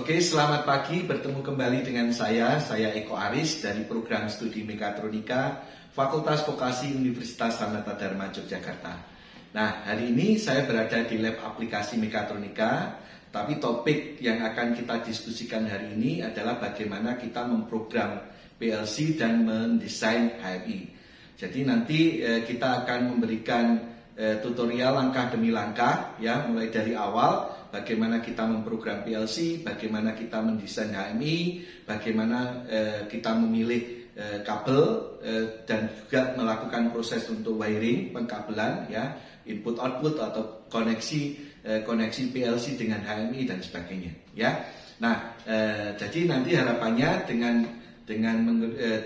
Oke, selamat pagi. Bertemu kembali dengan saya Eko Aris dari program studi Mekatronika Fakultas Vokasi Universitas Sanata Dharma Yogyakarta. Nah, hari ini saya berada di lab aplikasi Mekatronika, tapi topik yang akan kita diskusikan hari ini adalah bagaimana kita memprogram PLC dan mendesain HMI. Jadi nanti kita akan memberikan tutorial langkah demi langkah, ya, mulai dari awal. Bagaimana kita memprogram PLC, bagaimana kita mendesain HMI, bagaimana kita memilih kabel dan juga melakukan proses untuk wiring, pengkabelan, ya, input output atau koneksi PLC dengan HMI dan sebagainya, ya. Nah, jadi nanti harapannya dengan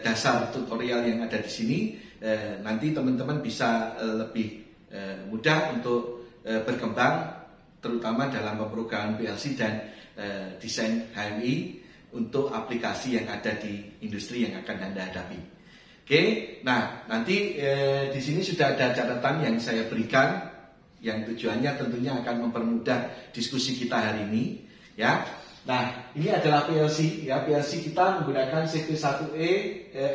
dasar tutorial yang ada di sini, nanti teman-teman bisa lebih mudah untuk berkembang, terutama dalam pemrograman PLC dan desain HMI untuk aplikasi yang ada di industri yang akan Anda hadapi. Oke, nah nanti di sini sudah ada catatan yang saya berikan, yang tujuannya tentunya akan mempermudah diskusi kita hari ini, ya. Nah, ini adalah PLC, ya. PLC kita menggunakan CP1E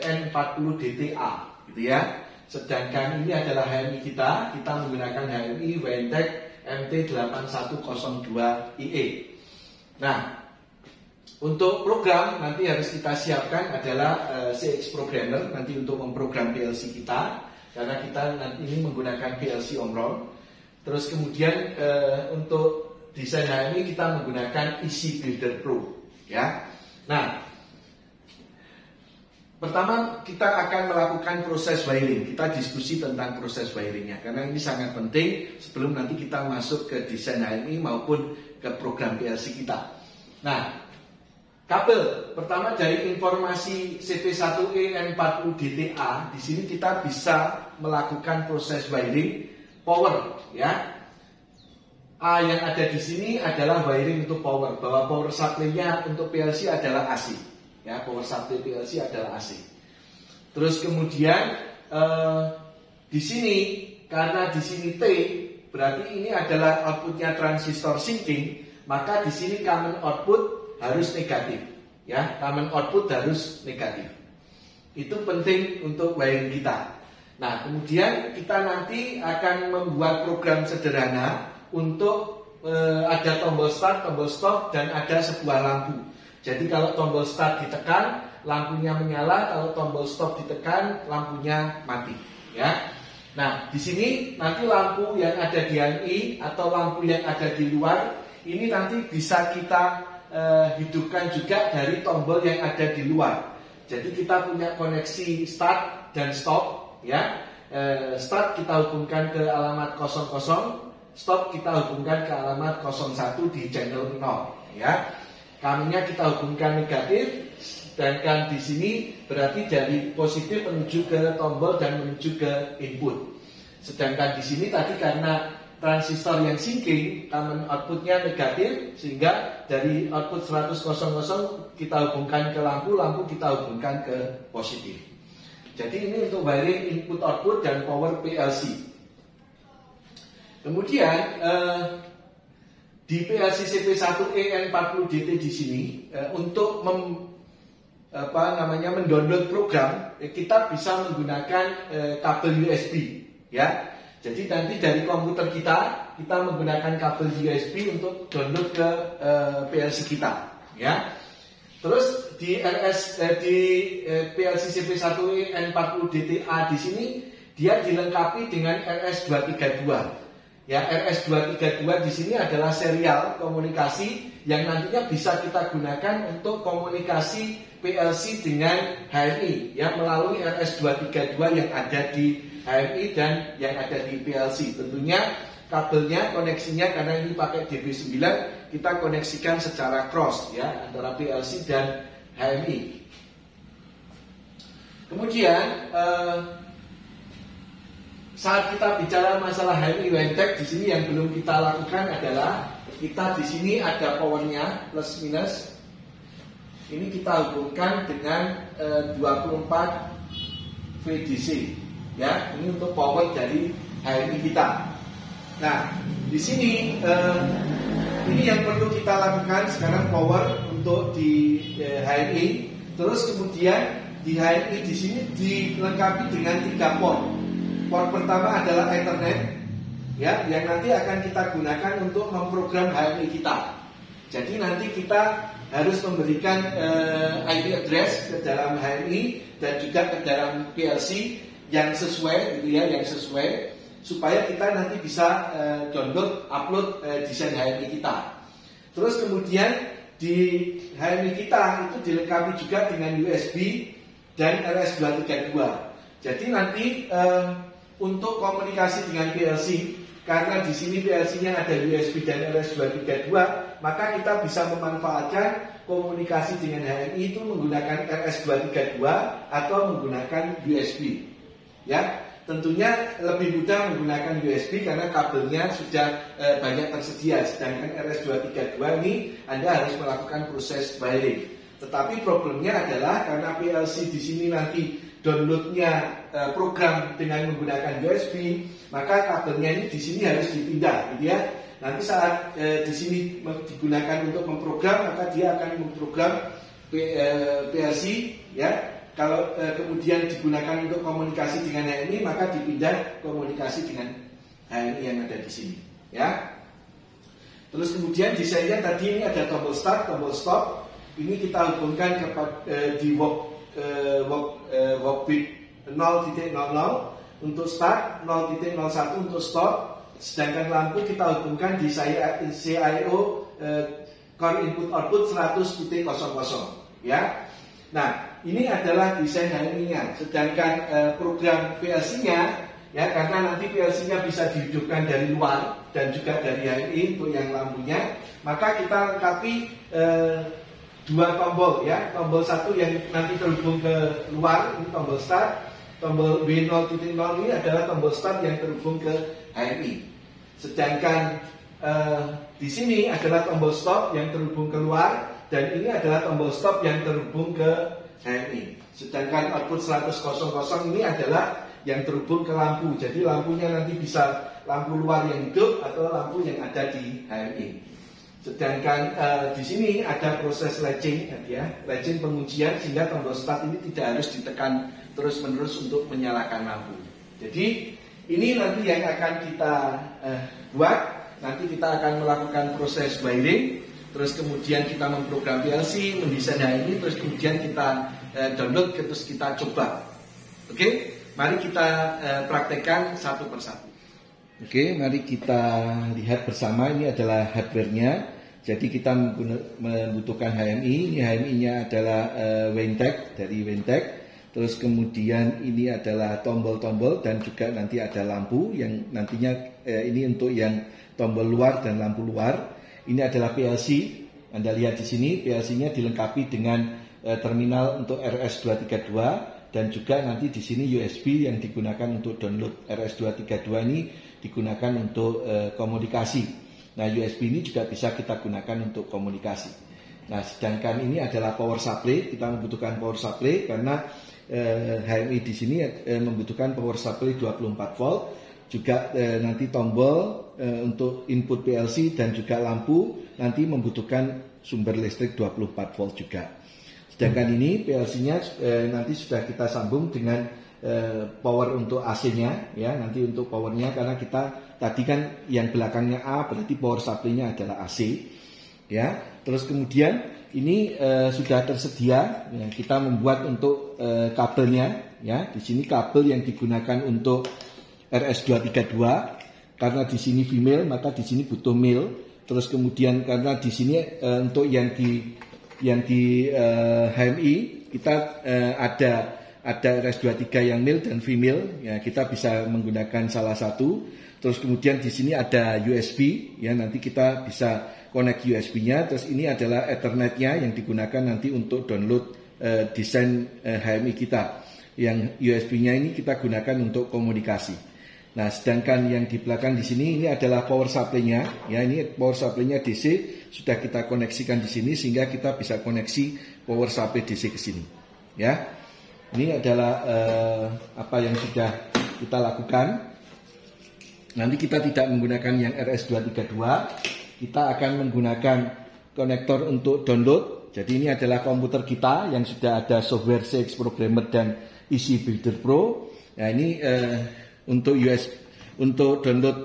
N40DTA, gitu ya. Sedangkan ini adalah HMI kita menggunakan HMI Wentech MT8102IE. Nah, untuk program nanti harus kita siapkan adalah CX Programmer nanti untuk memprogram PLC kita, karena kita nanti ini menggunakan PLC on-roll. Terus kemudian untuk desain HMI kita menggunakan EC Builder Pro, ya. Nah, pertama kita akan melakukan proses wiring. Kita diskusi tentang proses wiringnya, karena ini sangat penting sebelum nanti kita masuk ke desain HMI maupun ke program PLC kita. Nah, kabel pertama dari informasi CP1E N40DTA, di sini kita bisa melakukan proses wiring power, ya. A yang ada di sini adalah wiring untuk power, bahwa power supply-nya untuk PLC adalah AC. Ya, power supply PLC adalah AC. Terus kemudian di sini, karena di sini T, berarti ini adalah outputnya transistor sinking, maka di sini common output harus negatif, ya, common output harus negatif. Itu penting untuk wiring kita. Nah, kemudian kita nanti akan membuat program sederhana untuk ada tombol start, tombol stop, dan ada sebuah lampu. Jadi kalau tombol start ditekan, lampunya menyala. Kalau tombol stop ditekan, lampunya mati. Ya. Nah, di sini nanti lampu yang ada di HMI atau lampu yang ada di luar ini nanti bisa kita hidupkan juga dari tombol yang ada di luar. Jadi kita punya koneksi start dan stop. Ya. Start kita hubungkan ke alamat 00, stop kita hubungkan ke alamat 01 di channel 0. Ya. Kaminya kita hubungkan negatif, sedangkan di sini berarti dari positif menuju ke tombol dan menuju ke input. Sedangkan di sini tadi karena transistor yang sinking, common outputnya negatif, sehingga dari output 100 kita hubungkan ke lampu, lampu kita hubungkan ke positif. Jadi ini untuk wiring input output dan power PLC. Kemudian di PLC CP1E N40DT di sini untuk mendownload program, kita bisa menggunakan kabel USB, ya. Jadi nanti dari komputer kita menggunakan kabel USB untuk download ke PLC kita, ya. Terus di PLC CP1E N40DTA di sini dia dilengkapi dengan RS232. Ya, RS232 di sini adalah serial komunikasi yang nantinya bisa kita gunakan untuk komunikasi PLC dengan HMI, ya, melalui RS232 yang ada di HMI dan yang ada di PLC. Tentunya kabelnya, koneksinya karena ini pakai DB9, kita koneksikan secara cross, ya, antara PLC dan HMI. Kemudian saat kita bicara masalah HMI Wentech di sini yang belum kita lakukan adalah kita di sini ada powernya plus minus. Ini kita hubungkan dengan 24 VDC, ya. Ini untuk power dari HMI kita. Nah, di sini ini yang perlu kita lakukan sekarang power untuk di HMI. Terus kemudian di HMI di sini dilengkapi dengan 3 port. Port pertama adalah Ethernet, ya, yang nanti akan kita gunakan untuk memprogram HMI kita. Jadi nanti kita harus memberikan IP address ke dalam HMI dan juga ke dalam PLC yang sesuai, gitu ya, yang sesuai, supaya kita nanti bisa download, upload desain HMI kita. Terus kemudian di HMI kita itu dilengkapi juga dengan USB dan RS-232. Jadi nanti untuk komunikasi dengan PLC, karena di sini PLC-nya ada USB dan RS-232, maka kita bisa memanfaatkan komunikasi dengan HMI itu menggunakan RS-232 atau menggunakan USB. Ya, tentunya lebih mudah menggunakan USB karena kabelnya sudah banyak tersedia. Sedangkan RS-232 ini Anda harus melakukan proses wiring. Tetapi problemnya adalah karena PLC di sini nanti downloadnya program dengan menggunakan USB, maka kabelnya ini di sini harus dipindah, gitu ya. Nanti saat di sini digunakan untuk memprogram, maka dia akan memprogram PLC, ya. Kalau kemudian digunakan untuk komunikasi dengan HMI, maka dipindah komunikasi dengan HMI yang ada di sini, ya. Terus kemudian desainnya tadi ini ada tombol start, tombol stop. Ini kita hubungkan di work bit 0.00 untuk start, 0.01 untuk stop. Sedangkan lampu kita hubungkan di CIO core input output 100.00, ya. Nah, ini adalah desain HMI-nya. Sedangkan program PLC-nya, ya, karena nanti PLC-nya bisa dihidupkan dari luar dan juga dari HMI untuk yang lampunya, maka kita lengkapi 2 tombol, ya. Tombol satu yang nanti terhubung ke luar, ini tombol start. Tombol W0.0 ini adalah tombol start yang terhubung ke HMI. Sedangkan di sini adalah tombol stop yang terhubung keluar, dan ini adalah tombol stop yang terhubung ke HMI. Sedangkan output 100.00 ini adalah yang terhubung ke lampu. Jadi lampunya nanti bisa lampu luar yang hidup atau lampu yang ada di HMI. Sedangkan di sini ada proses latching, ya, latching penguncian, sehingga tombol start ini tidak harus ditekan terus-menerus untuk menyalakan lampu. Jadi ini nanti yang akan kita buat. Nanti kita akan melakukan proses wiring, terus kemudian kita memprogram PLC, mendesain HMI, terus kemudian kita download, terus kita coba. Oke, mari kita praktekkan satu persatu. Oke, mari kita lihat bersama. Ini adalah hardware-nya. Jadi kita membutuhkan HMI. Ini HMI-nya adalah Wentech, dari Wentech. Terus kemudian ini adalah tombol-tombol dan juga nanti ada lampu yang nantinya ini untuk yang tombol luar dan lampu luar. Ini adalah PLC. Anda lihat di sini PLC-nya dilengkapi dengan terminal untuk RS-232 dan juga nanti di sini USB yang digunakan untuk download. RS-232 ini digunakan untuk komunikasi. Nah, USB ini juga bisa kita gunakan untuk komunikasi. Nah, sedangkan ini adalah power supply. Kita membutuhkan power supply karena HMI di sini membutuhkan power supply 24 volt. Juga nanti tombol untuk input PLC dan juga lampu nanti membutuhkan sumber listrik 24 volt juga. Sedangkan ini PLC-nya nanti sudah kita sambung dengan power untuk AC-nya, ya, nanti untuk powernya karena kita tadi kan yang belakangnya A berarti power supply-nya adalah AC, ya. Terus kemudian ini sudah tersedia, ya, kita membuat untuk kabelnya, ya. Di sini kabel yang digunakan untuk RS-232 karena di sini female maka di sini butuh male. Terus kemudian karena di sini untuk yang di HMI kita ada RS-23 yang male dan female, ya, kita bisa menggunakan salah satu. Terus kemudian di sini ada USB, ya, nanti kita bisa connect USB-nya. Terus ini adalah Ethernet-nya yang digunakan nanti untuk download desain HMI kita. Yang USB-nya ini kita gunakan untuk komunikasi. Nah, sedangkan yang di belakang di sini ini adalah power supply-nya, ya, ini power supply-nya DC sudah kita koneksikan di sini sehingga kita bisa koneksi power supply DC ke sini, ya. Ini adalah apa yang sudah kita lakukan. Nanti kita tidak menggunakan yang RS-232, kita akan menggunakan konektor untuk download. Jadi ini adalah komputer kita yang sudah ada software CX Programmer dan Easy Builder Pro. Nah ini untuk untuk download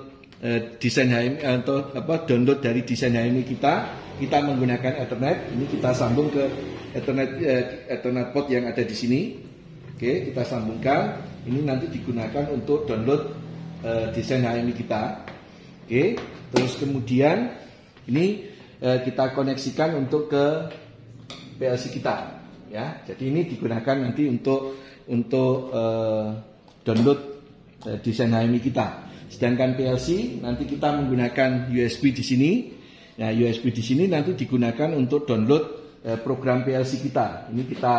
desain HMI atau download dari desain HMI kita menggunakan Ethernet. Ini kita sambung ke Ethernet port yang ada di sini. Oke, kita sambungkan. Ini nanti digunakan untuk download desain HMI kita. Oke, terus kemudian ini kita koneksikan untuk ke PLC kita, ya. Jadi ini digunakan nanti untuk download desain HMI kita. Sedangkan PLC nanti kita menggunakan USB di sini. Nah, USB di sini nanti digunakan untuk download program PLC kita. Ini kita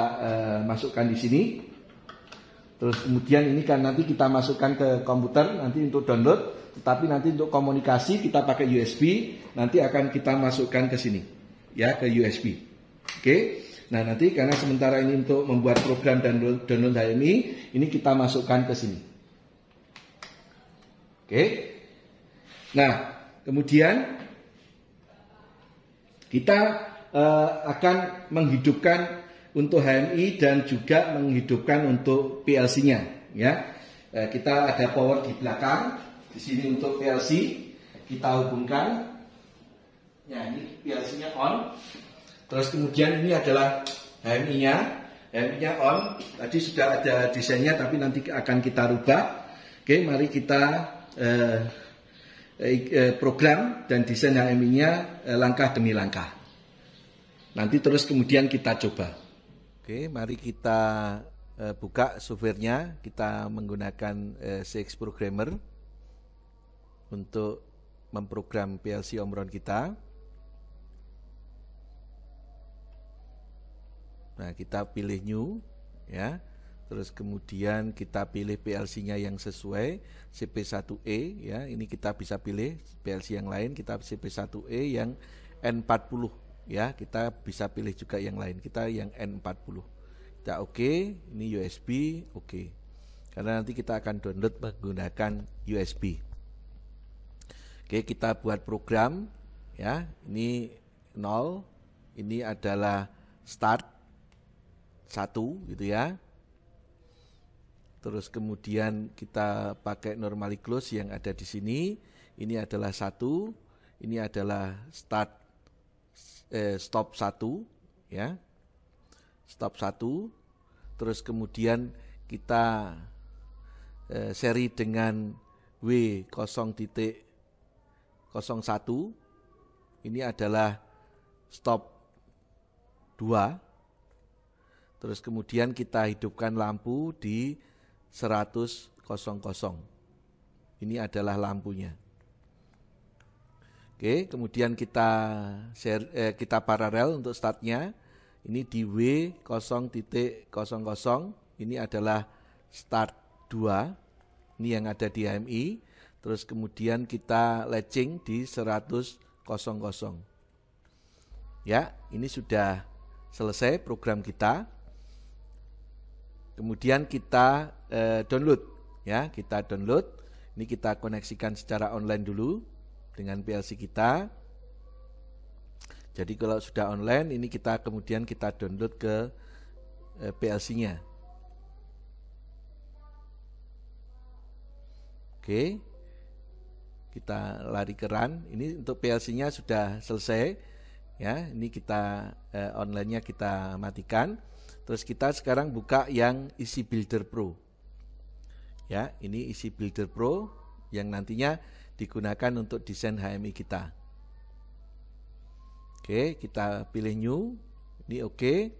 masukkan di sini. Terus kemudian ini kan nanti kita masukkan ke komputer nanti untuk download, tetapi nanti untuk komunikasi kita pakai USB, nanti akan kita masukkan ke sini, ya, ke USB. Oke. Nah, nanti karena sementara ini untuk membuat program dan download HMI, ini kita masukkan ke sini. Oke. Nah, kemudian kita akan menghidupkan untuk HMI dan juga menghidupkan untuk PLC-nya, ya. Kita ada power di belakang, di sini untuk PLC kita hubungkan. Ya, ini PLC-nya on. Terus kemudian ini adalah HMI-nya, HMI-nya on. Tadi sudah ada desainnya, tapi nanti akan kita rubah. Oke, mari kita program dan desain HMI-nya langkah demi langkah. Nanti terus kemudian kita coba. Oke, mari kita buka softwarenya. Kita menggunakan CX Programmer untuk memprogram PLC Omron kita. Nah, kita pilih new, ya. Terus kemudian kita pilih PLC-nya yang sesuai, CP1E, ya. Ini kita bisa pilih PLC yang lain, kita CP1E yang N40, ya. Kita bisa pilih juga yang lain, kita yang N40. Kita oke, ini USB, oke. Karena nanti kita akan download menggunakan USB. Oke, kita buat program, ya. Ini 0, ini adalah start 1 gitu ya. Terus kemudian kita pakai normally close yang ada di sini. Ini adalah 1, ini adalah stop 1, ya. Stop 1. Terus kemudian kita seri dengan W0.01. Ini adalah stop 2. Terus kemudian kita hidupkan lampu di 100.00. Ini adalah lampunya. Oke, kemudian kita paralel untuk startnya. Ini di W0.00. Ini adalah start 2. Ini yang ada di HMI. Terus kemudian kita latching di 100.00. Ya, ini sudah selesai program kita. Kemudian kita download, ya, kita download. Ini kita koneksikan secara online dulu dengan PLC kita. Jadi kalau sudah online, ini kemudian kita download ke PLC-nya. Oke, kita lari ke run. Ini untuk PLC-nya sudah selesai, ya. Ini kita online-nya kita matikan. Terus kita sekarang buka yang Easy Builder Pro. Ya, ini Easy Builder Pro yang nantinya digunakan untuk desain HMI kita. Oke, kita pilih new. Ini oke.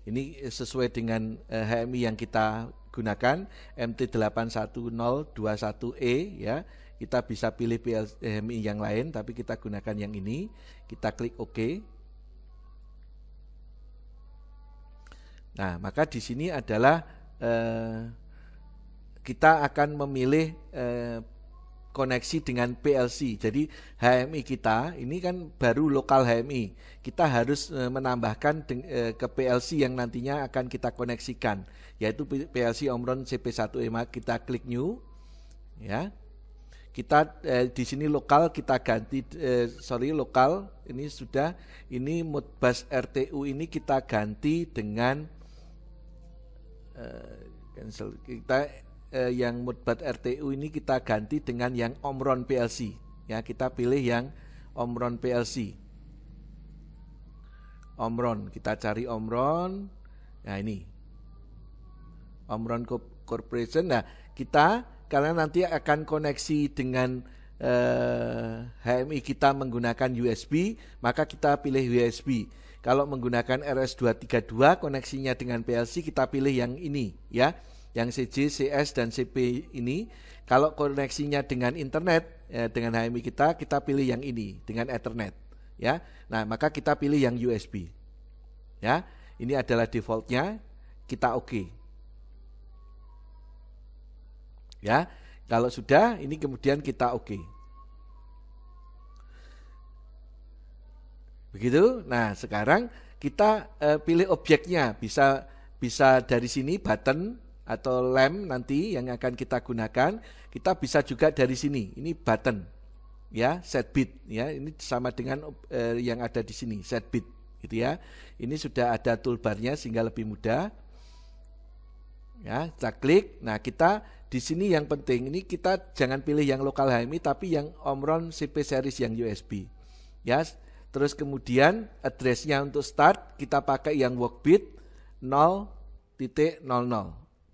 Ini sesuai dengan HMI yang kita gunakan, MT81021E, ya. Kita bisa pilih HMI yang lain, tapi kita gunakan yang ini. Kita klik OK. Nah, maka di sini adalah kita akan memilih koneksi dengan PLC. Jadi HMI kita ini kan baru lokal HMI. Kita harus menambahkan ke PLC yang nantinya akan kita koneksikan, yaitu PLC Omron CP1E. Kita klik new, ya. Kita di sini lokal kita ganti lokal ini sudah, ini Modbus RTU ini kita ganti dengan cancel, kita yang Modbus RTU ini kita ganti dengan yang Omron PLC ya. Kita pilih yang Omron PLC, Omron, kita cari Omron. Nah ini Omron Corporation. Nah kita, karena nanti akan koneksi dengan HMI kita menggunakan USB, maka kita pilih USB. Kalau menggunakan RS232 koneksinya dengan PLC, kita pilih yang ini ya, yang CJ, CS dan CP ini. Kalau koneksinya dengan internet dengan HMI kita pilih yang ini dengan Ethernet ya. Nah maka kita pilih yang USB ya. Ini adalah defaultnya, kita oke ya. Kalau sudah, ini kemudian kita oke. Begitu. Nah, sekarang kita pilih objeknya, bisa dari sini button atau lamp nanti yang akan kita gunakan. Kita bisa juga dari sini. Ini button ya, set bit ya. Ini sama dengan yang ada di sini, set bit gitu ya. Ini sudah ada toolbarnya sehingga lebih mudah. Ya, kita klik. Nah, kita di sini yang penting ini kita jangan pilih yang lokal HMI tapi yang Omron CP series yang USB. Ya, terus kemudian address-nya untuk start kita pakai yang workbit 0.00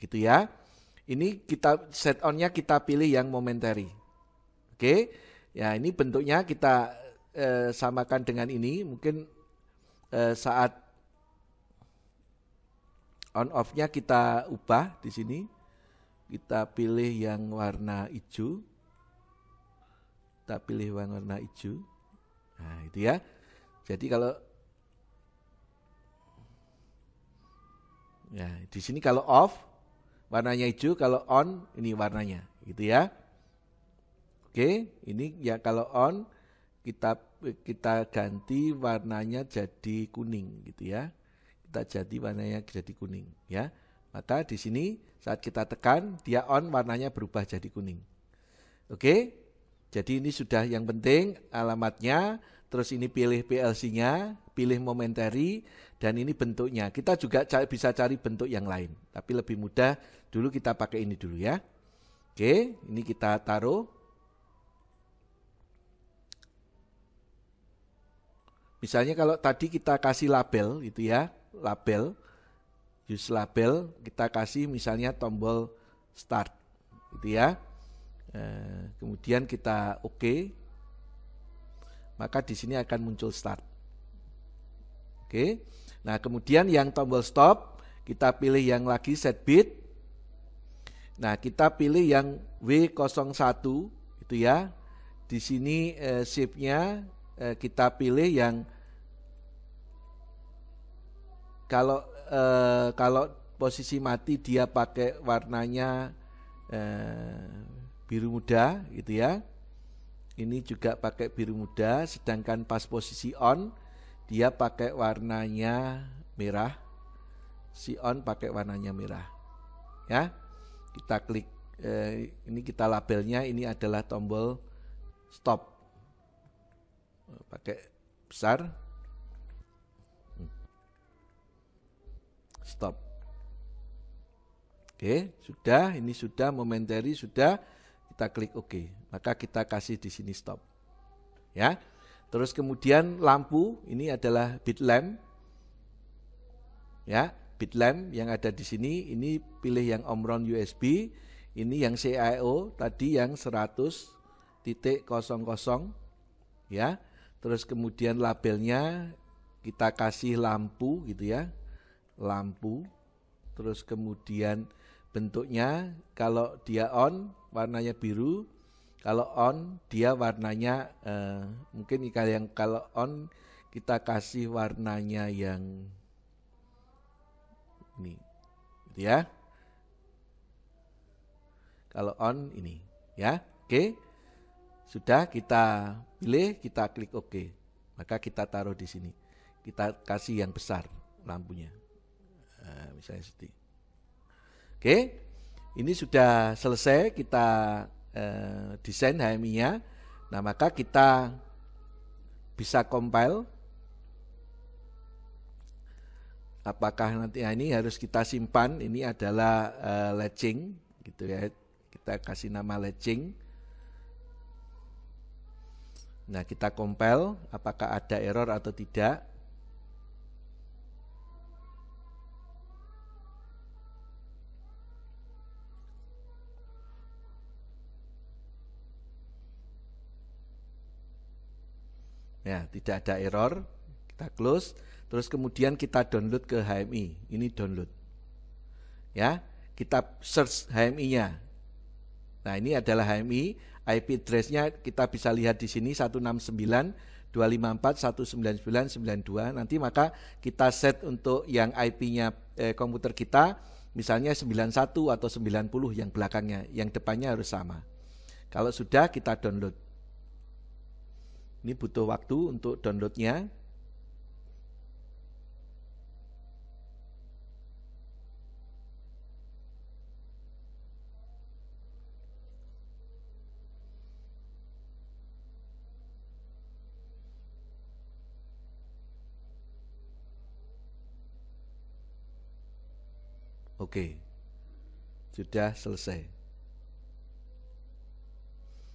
gitu ya. Ini kita set on-nya kita pilih yang momentary. Oke. Ya, ini bentuknya kita samakan dengan ini. Mungkin saat on off-nya kita ubah di sini. Kita pilih yang warna hijau. Kita pilih yang warna hijau. Nah, itu ya. Jadi kalau ya di sini kalau off warnanya hijau, kalau on ini warnanya, gitu ya. Oke, ini ya kalau on kita ganti warnanya jadi kuning, gitu ya. Kita jadi warnanya jadi kuning, ya. Maka di sini saat kita tekan dia on, warnanya berubah jadi kuning. Oke, jadi ini sudah yang penting alamatnya. Terus ini pilih PLC-nya, pilih momentary, dan ini bentuknya. Kita juga bisa cari bentuk yang lain, tapi lebih mudah dulu kita pakai ini dulu ya. Oke, ini kita taruh. Misalnya kalau tadi kita kasih label itu ya, label, use label, kita kasih misalnya tombol start gitu ya. Kemudian kita oke. Maka di sini akan muncul start. Oke. Nah, kemudian yang tombol stop kita pilih yang lagi set bit. Nah, kita pilih yang W01 itu ya. Di sini shape-nya kita pilih yang kalau posisi mati dia pakai warnanya biru muda gitu ya. Ini juga pakai biru muda, sedangkan pas posisi on dia pakai warnanya merah. Si on pakai warnanya merah. Ya. Kita klik ini kita labelnya, ini adalah tombol stop. Pakai besar. Stop. Oke, sudah, ini sudah momentary sudah. Kita klik OK, maka kita kasih di sini stop. Ya. Terus kemudian lampu ini adalah bit lamp. Ya, bit lamp yang ada di sini, ini pilih yang Omron USB, ini yang CIO tadi yang 100.00 ya. Terus kemudian labelnya kita kasih lampu gitu ya. Lampu. Terus kemudian bentuknya kalau dia on warnanya biru, kalau on dia warnanya mungkin kalau on kita kasih warnanya yang ini, gitu ya. Kalau on ini, ya, oke. Sudah kita pilih, kita klik OK, maka kita taruh di sini. Kita kasih yang besar lampunya, misalnya seperti. Oke. Ini sudah selesai, kita desain HMI-nya. Nah, maka kita bisa compile. Apakah nanti ini harus kita simpan? Ini adalah latching, gitu ya. Kita kasih nama latching. Nah, kita compile. Apakah ada error atau tidak? Ya, tidak ada error. Kita close. Terus kemudian kita download ke HMI. Ini download. Ya, kita search HMI-nya. Nah, ini adalah HMI. IP address-nya kita bisa lihat di sini 169.254.199.92. Nanti maka kita set untuk yang IP-nya komputer kita, misalnya 91 atau 90 yang belakangnya, yang depannya harus sama. Kalau sudah, kita download. Ini butuh waktu untuk downloadnya. Oke, sudah selesai.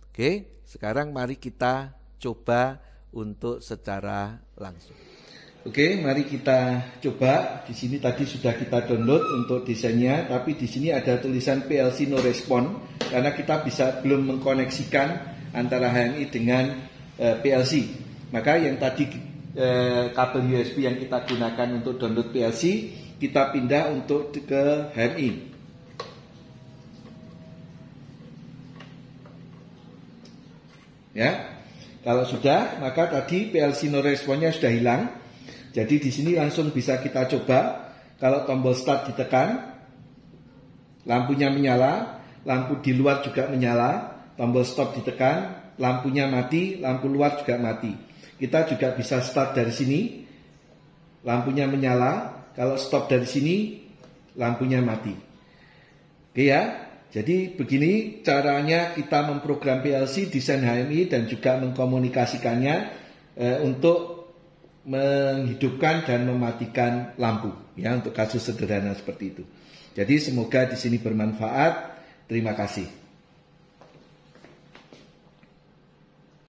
Oke, sekarang mari kita coba untuk secara langsung. Oke, mari kita coba. Di sini tadi sudah kita download untuk desainnya, tapi di sini ada tulisan PLC no respond karena kita belum mengkoneksikan antara HMI dengan PLC. Maka yang tadi kabel USB yang kita gunakan untuk download PLC, kita pindah untuk ke HMI. Ya. Kalau sudah, maka tadi PLC no responnya sudah hilang. Jadi di sini langsung bisa kita coba. Kalau tombol start ditekan, lampunya menyala, lampu di luar juga menyala. Tombol stop ditekan, lampunya mati, lampu luar juga mati. Kita juga bisa start dari sini, lampunya menyala. Kalau stop dari sini, lampunya mati. Oke ya. Jadi begini caranya kita memprogram PLC, desain HMI, dan juga mengkomunikasikannya untuk menghidupkan dan mematikan lampu, ya, untuk kasus sederhana seperti itu. Jadi semoga di sini bermanfaat. Terima kasih.